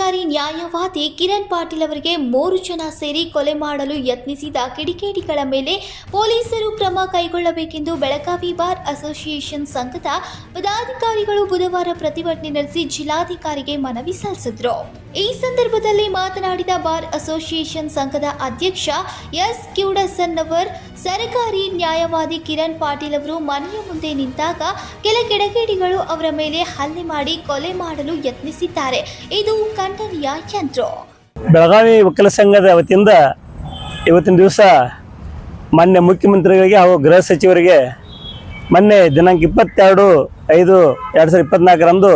ಸರ್ಕಾರಿ ನ್ಯಾಯವಾದಿ ಕಿರಣ್ ಪಾಟೀಲ್ ಅವರಿಗೆ 3 ಜನ ಸೇರಿ ಕೊಲೆ ಮಾಡಲು ಯತ್ನಿಸಿದ ಕಿಡಿಗೇಡಿಗಳ ಮೇಲೆ ಪೊಲೀಸರು ಕ್ರಮ ಕೈಗೊಳ್ಳಬೇಕೆಂದು ಬೆಳಗಾವಿ ಬಾರ್ ಅಸೋಸಿಯೇಷನ್ ಸಂಘದ ಪದಾಧಿಕಾರಿಗಳು ಬುಧವಾರ ಪ್ರತಿಭಟನೆ ನಡೆಸಿ ಜಿಲ್ಲಾಧಿಕಾರಿಗೆ ಮನವಿ ಸಲ್ಲಿಸಿದರು. ಈ ಸಂದರ್ಭದಲ್ಲಿ ಮಾತನಾಡಿದ ಬಾರ್ ಅಸೋಸಿಯೇಷನ್ ಸಂಘದ ಅಧ್ಯಕ್ಷ ಎಸ್ ಕ್ಯೂಡಸನ್ನವರ್, ಸರ್ಕಾರಿ ನ್ಯಾಯವಾದಿ ಕಿರಣ್ ಪಾಟೀಲ್ ಅವರು ಮನೆಯ ಮುಂದೆ ನಿಂತಾಗ ಕೆಲ ಕಿಡಿಗೇಡಿಗಳು ಅವರ ಮೇಲೆ ಹಲ್ಲೆ ಮಾಡಿ ಕೊಲೆ ಮಾಡಲು ಯತ್ನಿಸಿದ್ದಾರೆ. ಇದು ಖಂಡನೀಯ ಎಂದರು. ಬೆಳಗಾವಿ ವಕೀಲ ಸಂಘದ ವತಿಯಿಂದ ಇವತ್ತಿನ ದಿವಸ ಮಾನ್ಯ ಮುಖ್ಯಮಂತ್ರಿಗಳಿಗೆ ಹಾಗೂ ಗೃಹ ಸಚಿವರಿಗೆ ಮೊನ್ನೆ ದಿನಾಂಕ 22/5/2024ರಂದು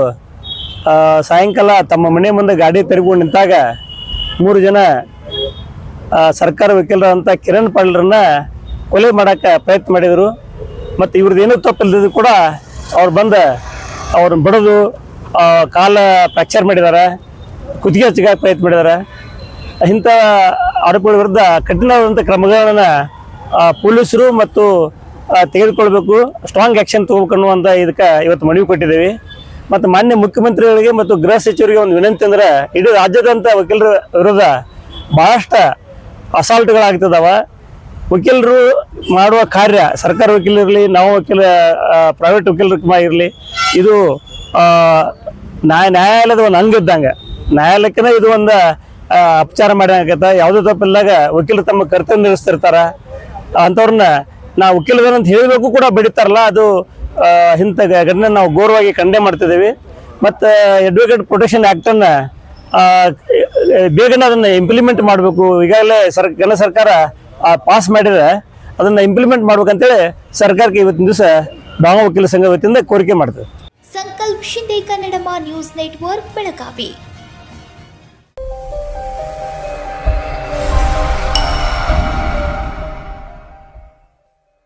ಸಾಯಂಕಾಲ ತಮ್ಮ ಮನೆ ಮುಂದೆ ಗಾಡಿ ತೆರಕೊಂಡು ನಿಂತಾಗ 3 ಜನ ಸರ್ಕಾರ ವಕೀಲರಂಥ ಕಿರಣ್ ಪಾಟೀಲ್ರನ್ನ ಕೊಲೆ ಮಾಡೋಕ್ಕೆ ಪ್ರಯತ್ನ ಮಾಡಿದರು. ಮತ್ತು ಇವ್ರದ್ದು ಏನೂ ತಪ್ಪಿಲ್ಲದಿದ್ರು ಕೂಡ ಅವ್ರು ಬಂದು ಅವ್ರನ್ನ ಬಡಿದು ಕಾಲ ಫ್ರ್ಯಾಕ್ಚರ್ ಮಾಡಿದ್ದಾರೆ, ಕುತ್ತಿಗೆ ಹಚ್ಚಕ್ಕೆ ಪ್ರಯತ್ನ ಮಾಡಿದ್ದಾರೆ. ಇಂಥ ಆರೋಪಿಗಳ ವಿರುದ್ಧ ಕಠಿಣವಾದಂಥ ಕ್ರಮಗಳನ್ನು ಪೊಲೀಸರು ಮತ್ತು ತೆಗೆದುಕೊಳ್ಬೇಕು, ಸ್ಟ್ರಾಂಗ್ ಆ್ಯಕ್ಷನ್ ತೊಗೋಬೇಕು ಅನ್ನುವಂಥ ಇದಕ್ಕೆ ಇವತ್ತು ಮನವಿ ಕೊಟ್ಟಿದ್ದೇವೆ. ಮತ್ತು ಮಾನ್ಯ ಮುಖ್ಯಮಂತ್ರಿಗಳಿಗೆ ಮತ್ತು ಗೃಹ ಸಚಿವರಿಗೆ ಒಂದು ವಿನಂತಿ ಅಂದರೆ, ಇಡೀ ರಾಜ್ಯಾದ್ಯಂತ ವಕೀಲರ ವಿರುದ್ಧ ಭಾಳಷ್ಟು ಅಸಾಲ್ಟ್ಗಳಾಗ್ತದವ. ವಕೀಲರು ಮಾಡುವ ಕಾರ್ಯ, ಸರ್ಕಾರ ವಕೀಲರಿರಲಿ, ನಾವು ಪ್ರೈವೇಟ್ ವಕೀಲರು ಇರಲಿ, ಇದು ನ್ಯಾಯಾಲಯದ ಒಂದು ಅಂಗಿದ್ದಂಗೆ. ನ್ಯಾಯಾಲಯಕ್ಕೇ ಇದು ಒಂದು ಅಪಚಾರ ಮಾಡ್ಯಾಗತ್ತ. ಯಾವುದೇ ತಪ್ಪಿಲ್ದಾಗ ವಕೀಲರು ತಮ್ಮ ಕರ್ತವ್ಯ ನಿರ್ವಹಿಸ್ತಿರ್ತಾರೆ. ಅಂಥವ್ರನ್ನ ನಾವು ವಕೀಲರಂತ ಹೇಳಬೇಕು ಕೂಡ ಬೆಳೀತಾರಲ್ಲ, ಅದು ಇಂಥ ಘಟನೆ ನಾವು ಗೌರವವಾಗಿ ಖಂಡನೆ ಮಾಡ್ತಿದ್ದೀವಿ. ಮತ್ತು ಅಡ್ವೊಕೇಟ್ ಪ್ರೊಟೆಕ್ಷನ್ ಆ್ಯಕ್ಟನ್ನು ಬೇಗನೆ ಅದನ್ನು ಇಂಪ್ಲಿಮೆಂಟ್ ಮಾಡಬೇಕು. ಈಗಾಗಲೇ ಕೇಂದ್ರ ಸರ್ಕಾರ ಪಾಸ್ ಮಾಡಿದರೆ ಅದನ್ನು ಇಂಪ್ಲಿಮೆಂಟ್ ಮಾಡ್ಬೇಕಂತೇಳಿ ಸರ್ಕಾರಕ್ಕೆ ಇವತ್ತಿನ ದಿವಸ ಬೆಳಗಾವಿ ವಕೀಲ ಸಂಘ ವತಿಯಿಂದ ಕೋರಿಕೆ ಮಾಡ್ತೇವೆ. ಸಂಕಲ್ಪ ಶಿಂದೆ, ಕನ್ನಡಮ ನ್ಯೂಸ್ ನೆಟ್ವರ್ಕ್, ಬೆಳಗಾವಿ.